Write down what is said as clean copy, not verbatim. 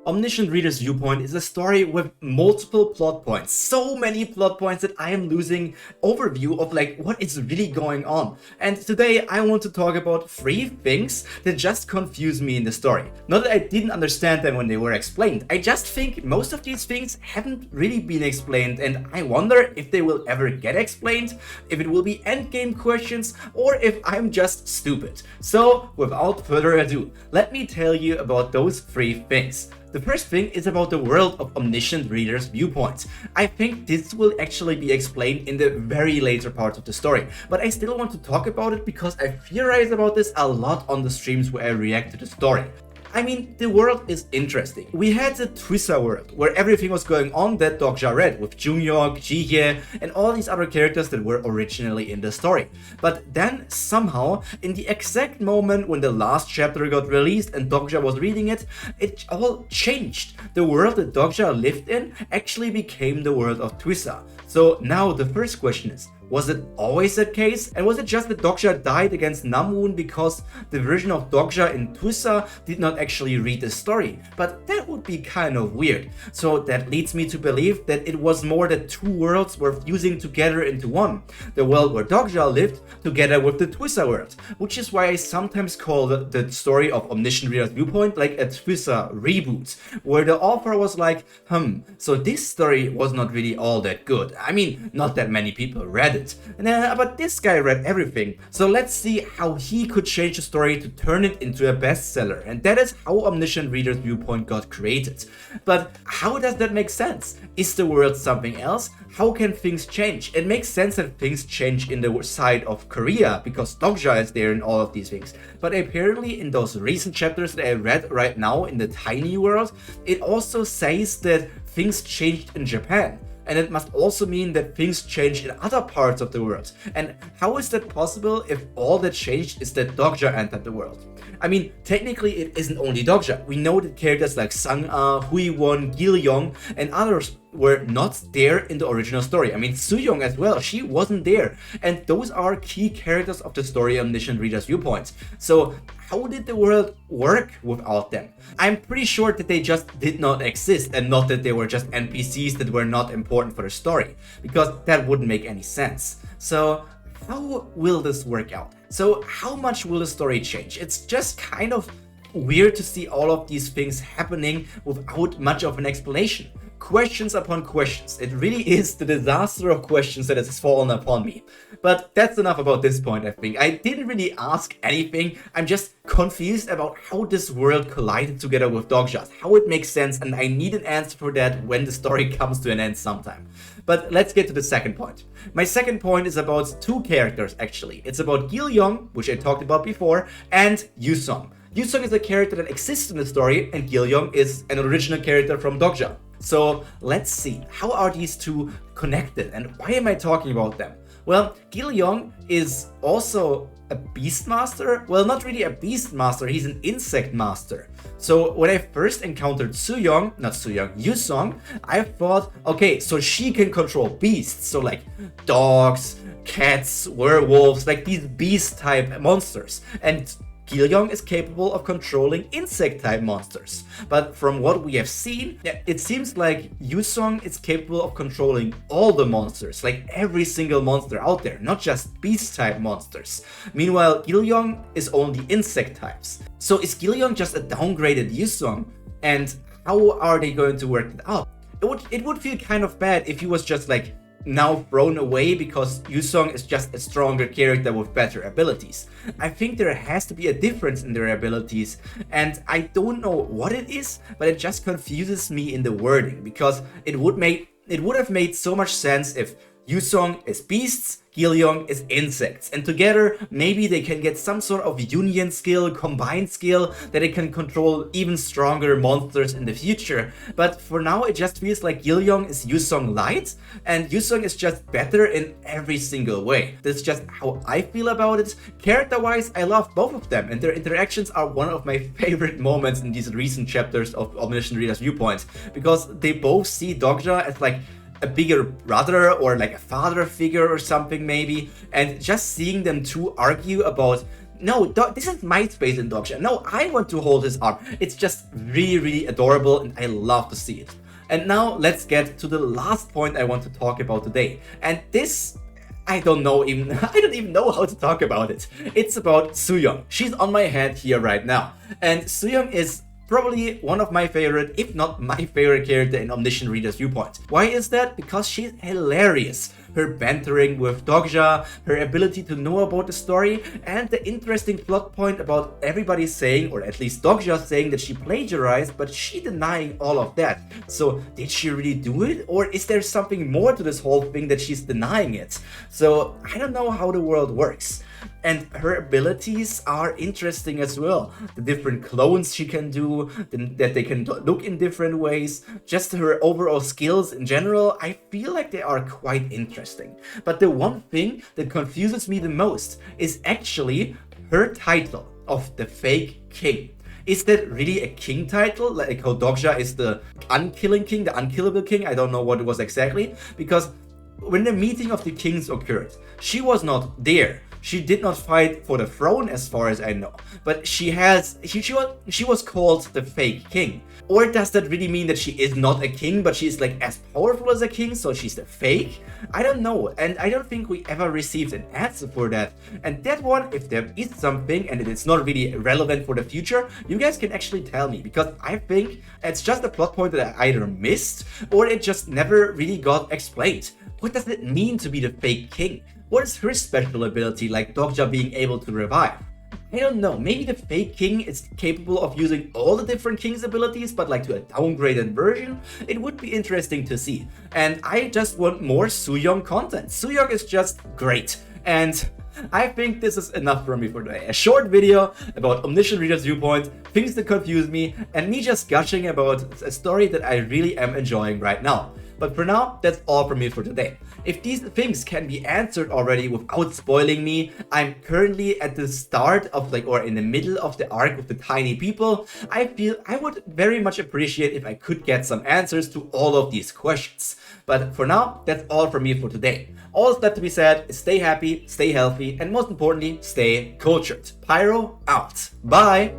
Omniscient Reader's Viewpoint is a story with multiple plot points, so many plot points that I am losing overview of like what is really going on. And today I want to talk about 3 things that just confuse me in the story. Not that I didn't understand them when they were explained, I just think most of these things haven't really been explained, and I wonder if they will ever get explained, if it will be endgame questions, or if I'm just stupid. So without further ado, let me tell you about those 3 things. The first thing is about the world of Omniscient Reader's Viewpoint. I think this will actually be explained in the very later part of the story, but I still want to talk about it because I theorize about this a lot on the streams where I react to the story. I mean, the world is interesting. We had the Twissa world, where everything was going on that Dokja read, with Junhyuk, Jihye, and all these other characters that were originally in the story. But then, somehow, in the exact moment when the last chapter got released and Dokja was reading it, it all changed. The world that Dokja lived in actually became the world of Twissa. So now the first question is, was it always that case? And was it just that Dokja died against Namwoon because the version of Dokja in Twissa did not actually read the story? But that would be kind of weird. So that leads me to believe that it was more that 2 worlds were fusing together into one. The world where Dokja lived together with the Twissa world. Which is why I sometimes call the story of Omniscient Reader's Viewpoint like a Twissa reboot. Where the author was like, so this story was not really all that good. I mean, not that many people read it. But this guy read everything, so let's see how he could change the story to turn it into a bestseller, and that is how Omniscient Reader's Viewpoint got created. But how does that make sense? Is the world something else? How can things change? It makes sense that things change in the side of Korea, because Dokja is there in all of these things. But apparently in those recent chapters that I read right now in the tiny world, it also says that things changed in Japan. And it must also mean that things changed in other parts of the world. And how is that possible if all that changed is that Dokja entered the world? I mean, technically it isn't only Dokja. We know that characters like Sang-ah, Hui-won, Gil-young, and others were not there in the original story. I mean, Soo-young as well, she wasn't there. And those are key characters of the story Omniscient Reader's Viewpoint. So how did the world work without them? I'm pretty sure that they just did not exist and not that they were just NPCs that were not important for the story, because that wouldn't make any sense. So how will this work out? So how much will the story change? It's just kind of weird to see all of these things happening without much of an explanation. Questions upon questions. It really is the disaster of questions that has fallen upon me. But that's enough about this point, I think. I didn't really ask anything. I'm just confused about how this world collided together with Dokja's, how it makes sense, and I need an answer for that when the story comes to an end sometime. But let's get to the second point. My second point is about 2 characters actually. It's about Gil-young, which I talked about before, and Yusong. Yusong is a character that exists in the story, and Gil-young is an original character from Dokja. So let's see, how are these 2 connected and why am I talking about them? Well, Gil-young is also a beast master. Well, not really a beast master, he's an insect master. So when I first encountered Yusong, I thought, okay, so she can control beasts. So like dogs, cats, werewolves, like these beast type monsters. And Gil-young is capable of controlling insect-type monsters. But from what we have seen, it seems like Yusong is capable of controlling all the monsters, like every single monster out there, not just beast-type monsters. Meanwhile, Gil-young is only insect types. So is Gil-young just a downgraded Yusong? And how are they going to work it out? It would feel kind of bad if he was just like now thrown away because Yusong is just a stronger character with better abilities. I think there has to be a difference in their abilities, and I don't know what it is, but it just confuses me in the wording, because it would have made so much sense if Yusong is beasts, Gil-young is insects, and together maybe they can get some sort of union skill, combined skill, that they can control even stronger monsters in the future. But for now it just feels like Gil-young is Yusong light, and Yusong is just better in every single way. That's just how I feel about it. Character-wise, I love both of them, and their interactions are one of my favorite moments in these recent chapters of Omniscient Reader's Viewpoint, because they both see Dokja as like a bigger brother or like a father figure or something maybe, and just seeing them 2 argue about no, this is my space in Dogsha. No, I want to hold his arm. It's just really, really adorable, and I love to see it. And now let's get to the last point I want to talk about today. And this, I don't even know how to talk about it. It's about Sooyoung. She's on my head here right now. And Sooyoung is probably one of my favorite, if not my favorite character in Omniscient Reader's Viewpoint. Why is that? Because she's hilarious. Her bantering with Dogja, her ability to know about the story, and the interesting plot point about everybody saying, or at least Dogja saying, that she plagiarized, but she denying all of that. So did she really do it? Or is there something more to this whole thing that she's denying it? So I don't know how the world works. And her abilities are interesting as well. The different clones she can do, that they can look in different ways. Just her overall skills in general, I feel like they are quite interesting. But the one thing that confuses me the most is actually her title of the fake king. Is that really a king title? Like how Dogja is the unkilling king, the unkillable king? I don't know what it was exactly. Because when the meeting of the kings occurred, she was not there. She did not fight for the throne as far as I know, but she was called the fake king. Or does that really mean that she is not a king, but she's like as powerful as a king, so she's the fake? I don't know, and I don't think we ever received an answer for that. And that one, if there is something and it's not really relevant for the future, you guys can actually tell me, because I think it's just a plot point that I either missed or it just never really got explained. What does it mean to be the fake king? What is her special ability, like Dogja being able to revive? I don't know, maybe the fake king is capable of using all the different king's abilities, but like to a downgraded version? It would be interesting to see. And I just want more Sooyoung content. Sooyoung is just great. And I think this is enough for me for today. A short video about Omniscient Reader's Viewpoint, things that confuse me, and me just gushing about a story that I really am enjoying right now. But for now, that's all from me for today. If these things can be answered already without spoiling me, I'm currently at the start of or in the middle of the arc with the tiny people. I feel I would very much appreciate if I could get some answers to all of these questions. But for now, that's all from me for today. All that's left to be said is stay happy, stay healthy, and most importantly, stay cultured. Pyro out. Bye!